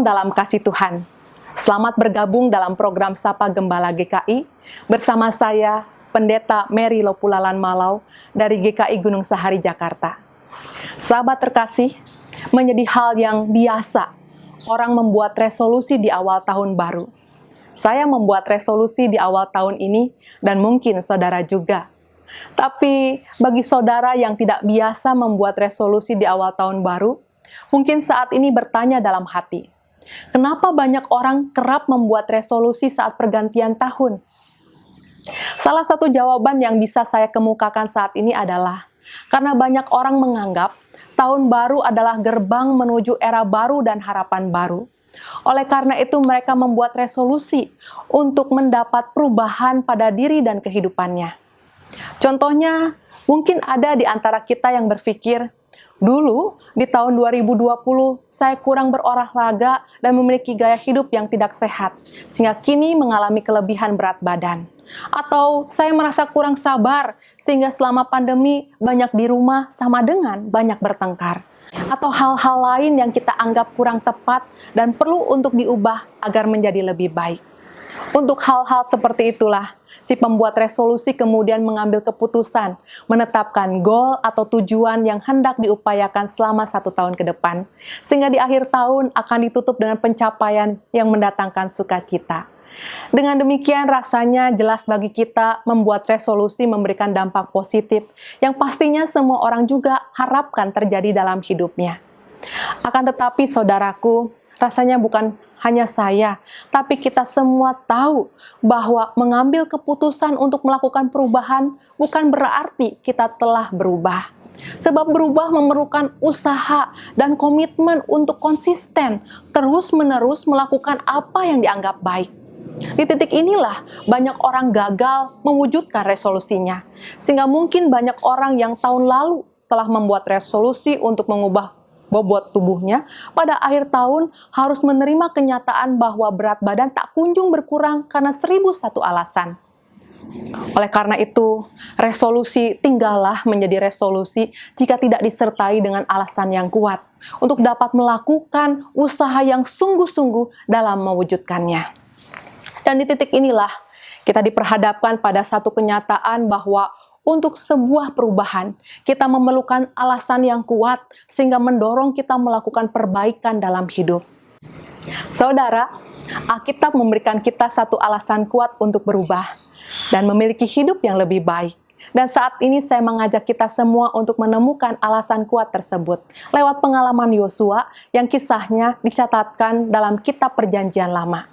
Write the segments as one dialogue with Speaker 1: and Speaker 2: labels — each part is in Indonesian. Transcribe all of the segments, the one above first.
Speaker 1: dalam kasih Tuhan. Selamat bergabung dalam program Sapa Gembala GKI bersama saya, Pendeta Mary Lopulalan Malau dari GKI Gunung Sahari, Jakarta. Sahabat terkasih, menjadi hal yang biasa orang membuat resolusi di awal tahun baru. Saya membuat resolusi di awal tahun ini dan mungkin saudara juga. Tapi bagi saudara yang tidak biasa membuat resolusi di awal tahun baru, mungkin saat ini bertanya dalam hati, kenapa banyak orang kerap membuat resolusi saat pergantian tahun? Salah satu jawaban yang bisa saya kemukakan saat ini adalah karena banyak orang menganggap tahun baru adalah gerbang menuju era baru dan harapan baru. Oleh karena itu mereka membuat resolusi untuk mendapat perubahan pada diri dan kehidupannya. Contohnya, mungkin ada di antara kita yang berpikir, dulu di tahun 2020 saya kurang berolahraga dan memiliki gaya hidup yang tidak sehat, sehingga kini mengalami kelebihan berat badan. Atau saya merasa kurang sabar, sehingga selama pandemi banyak di rumah sama dengan banyak bertengkar. Atau hal-hal lain yang kita anggap kurang tepat dan perlu untuk diubah agar menjadi lebih baik. Untuk hal-hal seperti itulah, si pembuat resolusi kemudian mengambil keputusan, menetapkan goal atau tujuan yang hendak diupayakan selama 1 tahun ke depan, sehingga di akhir tahun akan ditutup dengan pencapaian yang mendatangkan sukacita. Dengan demikian rasanya jelas bagi kita membuat resolusi memberikan dampak positif yang pastinya semua orang juga harapkan terjadi dalam hidupnya. Akan tetapi saudaraku, rasanya bukan hanya saya, tapi kita semua tahu bahwa mengambil keputusan untuk melakukan perubahan bukan berarti kita telah berubah. Sebab berubah memerlukan usaha dan komitmen untuk konsisten, terus-menerus melakukan apa yang dianggap baik. Di titik inilah banyak orang gagal mewujudkan resolusinya, sehingga mungkin banyak orang yang tahun lalu telah membuat resolusi untuk mengubah bobot tubuhnya, pada akhir tahun harus menerima kenyataan bahwa berat badan tak kunjung berkurang karena 1001 alasan. Oleh karena itu, resolusi tinggallah menjadi resolusi jika tidak disertai dengan alasan yang kuat untuk dapat melakukan usaha yang sungguh-sungguh dalam mewujudkannya. Dan di titik inilah kita diperhadapkan pada satu kenyataan bahwa untuk sebuah perubahan, kita memerlukan alasan yang kuat sehingga mendorong kita melakukan perbaikan dalam hidup. Saudara, Alkitab memberikan kita satu alasan kuat untuk berubah dan memiliki hidup yang lebih baik. Dan saat ini saya mengajak kita semua untuk menemukan alasan kuat tersebut lewat pengalaman Yosua yang kisahnya dicatatkan dalam kitab Perjanjian Lama.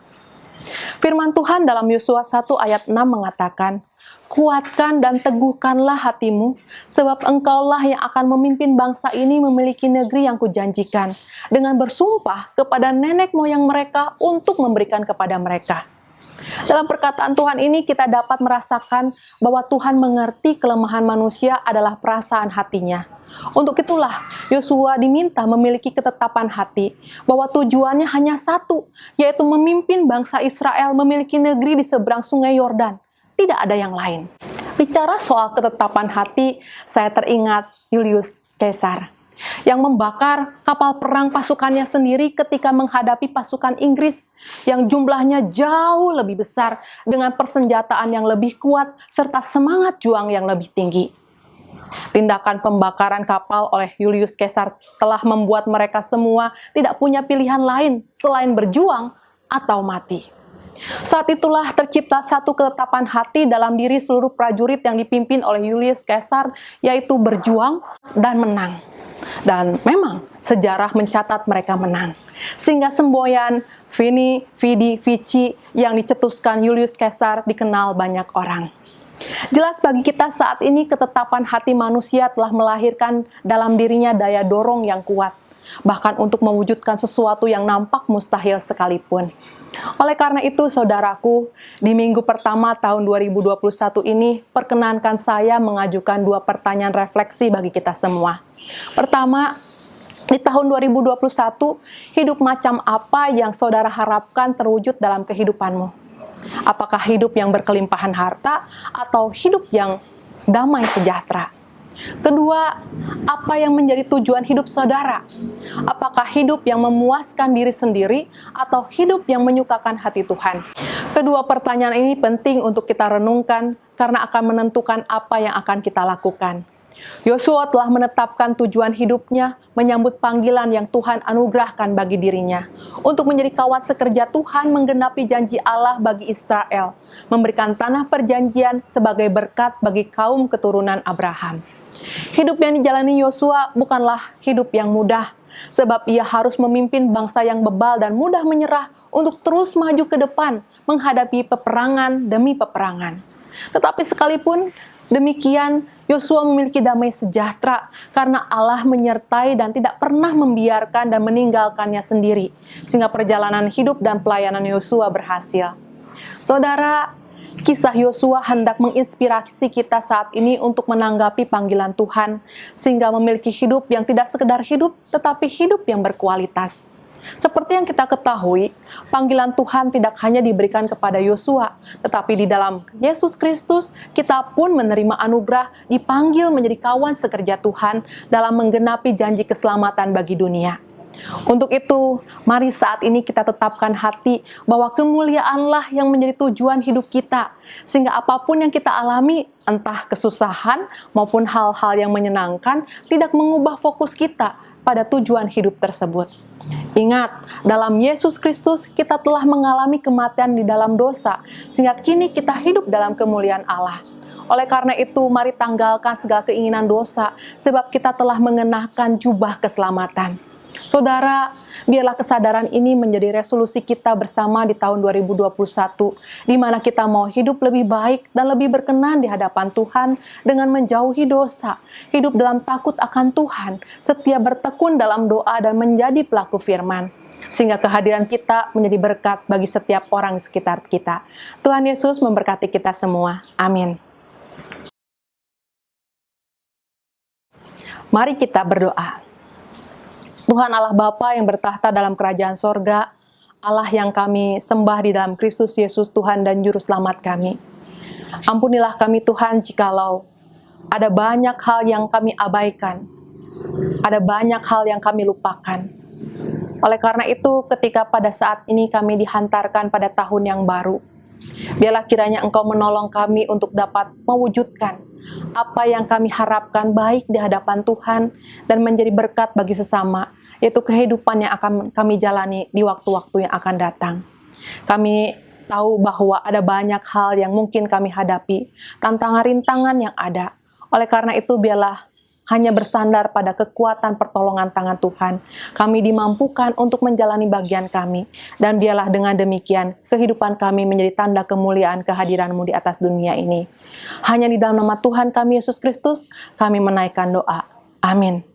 Speaker 1: Firman Tuhan dalam Yosua 1 ayat 6 mengatakan, "Kuatkan dan teguhkanlah hatimu, sebab engkaulah yang akan memimpin bangsa ini memiliki negeri yang kujanjikan, dengan bersumpah kepada nenek moyang mereka untuk memberikan kepada mereka." Dalam perkataan Tuhan ini kita dapat merasakan bahwa Tuhan mengerti kelemahan manusia adalah perasaan hatinya. Untuk itulah Yosua diminta memiliki ketetapan hati bahwa tujuannya hanya satu, yaitu memimpin bangsa Israel memiliki negeri di seberang sungai Yordan. Tidak ada yang lain. Bicara soal ketetapan hati, saya teringat Julius Caesar yang membakar kapal perang pasukannya sendiri ketika menghadapi pasukan Inggris yang jumlahnya jauh lebih besar dengan persenjataan yang lebih kuat serta semangat juang yang lebih tinggi. Tindakan pembakaran kapal oleh Julius Caesar telah membuat mereka semua tidak punya pilihan lain selain berjuang atau mati. Saat itulah tercipta satu ketetapan hati dalam diri seluruh prajurit yang dipimpin oleh Julius Caesar, yaitu berjuang dan menang. Dan memang sejarah mencatat mereka menang. Sehingga semboyan Vini, Vidi, Vici yang dicetuskan Julius Caesar dikenal banyak orang. Jelas bagi kita saat ini ketetapan hati manusia telah melahirkan dalam dirinya daya dorong yang kuat, bahkan untuk mewujudkan sesuatu yang nampak mustahil sekalipun. Oleh karena itu, saudaraku, di minggu pertama tahun 2021 ini, perkenankan saya mengajukan 2 pertanyaan refleksi bagi kita semua. Pertama, di tahun 2021, hidup macam apa yang saudara harapkan terwujud dalam kehidupanmu? Apakah hidup yang berkelimpahan harta atau hidup yang damai sejahtera? Kedua, apa yang menjadi tujuan hidup saudara? Apakah hidup yang memuaskan diri sendiri atau hidup yang menyukakan hati Tuhan? Kedua pertanyaan ini penting untuk kita renungkan karena akan menentukan apa yang akan kita lakukan. Yosua telah menetapkan tujuan hidupnya menyambut panggilan yang Tuhan anugerahkan bagi dirinya untuk menjadi kawan sekerja Tuhan menggenapi janji Allah bagi Israel, memberikan tanah perjanjian sebagai berkat bagi kaum keturunan Abraham. Hidup yang dijalani Yosua bukanlah hidup yang mudah, sebab ia harus memimpin bangsa yang bebal dan mudah menyerah untuk terus maju ke depan menghadapi peperangan demi peperangan. Tetapi sekalipun demikian, Yosua memiliki damai sejahtera karena Allah menyertai dan tidak pernah membiarkan dan meninggalkannya sendiri, sehingga perjalanan hidup dan pelayanan Yosua berhasil. Saudara, kisah Yosua hendak menginspirasi kita saat ini untuk menanggapi panggilan Tuhan, sehingga memiliki hidup yang tidak sekedar hidup, tetapi hidup yang berkualitas. Seperti yang kita ketahui, panggilan Tuhan tidak hanya diberikan kepada Yosua, tetapi di dalam Yesus Kristus, kita pun menerima anugerah dipanggil menjadi kawan sekerja Tuhan dalam menggenapi janji keselamatan bagi dunia. Untuk itu, mari saat ini kita tetapkan hati bahwa kemuliaanlah yang menjadi tujuan hidup kita, sehingga apapun yang kita alami, entah kesusahan maupun hal-hal yang menyenangkan, tidak mengubah fokus kita pada tujuan hidup tersebut. Ingat, dalam Yesus Kristus kita telah mengalami kematian di dalam dosa, sehingga kini kita hidup dalam kemuliaan Allah. Oleh karena itu, mari tanggalkan segala keinginan dosa, sebab kita telah mengenakan jubah keselamatan. Saudara, biarlah kesadaran ini menjadi resolusi kita bersama di tahun 2021, di mana kita mau hidup lebih baik dan lebih berkenan di hadapan Tuhan dengan menjauhi dosa, hidup dalam takut akan Tuhan, setia bertekun dalam doa dan menjadi pelaku firman, sehingga kehadiran kita menjadi berkat bagi setiap orang di sekitar kita. Tuhan Yesus memberkati kita semua. Amin. Mari kita berdoa. Tuhan Allah Bapa yang bertahta dalam kerajaan sorga, Allah yang kami sembah di dalam Kristus Yesus Tuhan dan Juru Selamat kami. Ampunilah kami Tuhan jikalau ada banyak hal yang kami abaikan, ada banyak hal yang kami lupakan. Oleh karena itu, ketika pada saat ini kami dihantarkan pada tahun yang baru, biarlah kiranya Engkau menolong kami untuk dapat mewujudkan apa yang kami harapkan baik di hadapan Tuhan dan menjadi berkat bagi sesama, yaitu kehidupan yang akan kami jalani di waktu-waktu yang akan datang. Kami tahu bahwa ada banyak hal yang mungkin kami hadapi, tantangan rintangan yang ada. Oleh karena itu, biarlah hanya bersandar pada kekuatan pertolongan tangan Tuhan, kami dimampukan untuk menjalani bagian kami. Dan biarlah dengan demikian, kehidupan kami menjadi tanda kemuliaan kehadiran-Mu di atas dunia ini. Hanya di dalam nama Tuhan kami, Yesus Kristus, kami menaikkan doa. Amin.